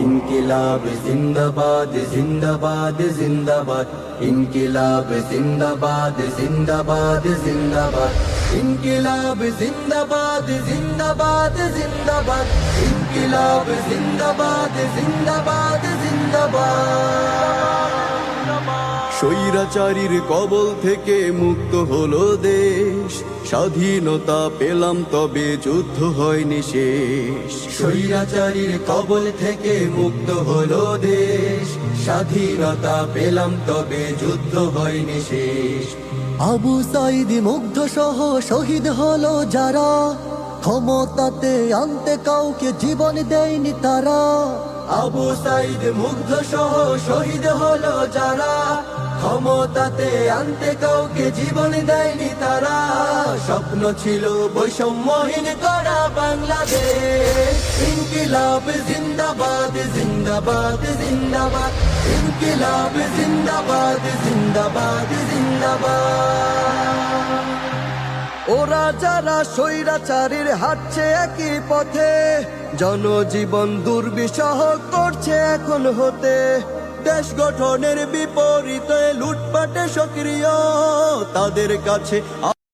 ইনকিলাব জিন্দাবাদ জিন্দাবাদ জিন্দাবাদ ইনকিলাব জিন্দাবাদ জিন্দাবাদ জিন্দাবাদ ইনকিলাব জিন্দাবাদ জিন্দাবাদ জিন্দাবাদ ইনকিলাব জিন্দাবাদ জিন্দাবাদ জিন্দাবাদ। স্বৈরাচারীর কবল থেকে মুক্ত হলো দেশ, স্বাধীনতা পেলাম তবে যুদ্ধ হয়নি শেষ। স্বৈরাচারীর কবল থেকে মুক্ত হলো দেশ, স্বাধীনতা পেলাম তবে যুদ্ধ হয়নি শেষ। আবু সাইদ মুগ্ধ সহ শহীদ হলো যারা, ক্ষমতাতে আনতে কাউকে জীবন দেয়নি তারা। আবু সাইদ মুগ্ধ সহ শহীদ হলো যারা, ক্ষমতাতে আনতে কাউকে জীবন দেয়নি তারা। স্বপ্ন ছিল বৈষম্যহীন করা বাংলাদেশ। ইনকিলাব জিন্দাবাদ জিন্দাবাদ জিন্দাবাদ ইনকিলাব জিন্দাবাদ জিন্দাবাদ জিন্দাবাদ। ওরা যারা স্বৈরাচারীর হাঁটছে একই পথে, জনজীবন দুর্বিষহ করছে এখন হতে। দেশ গঠনের বিপরীতে লুটপাটে সক্রিয়, তাদের কাছে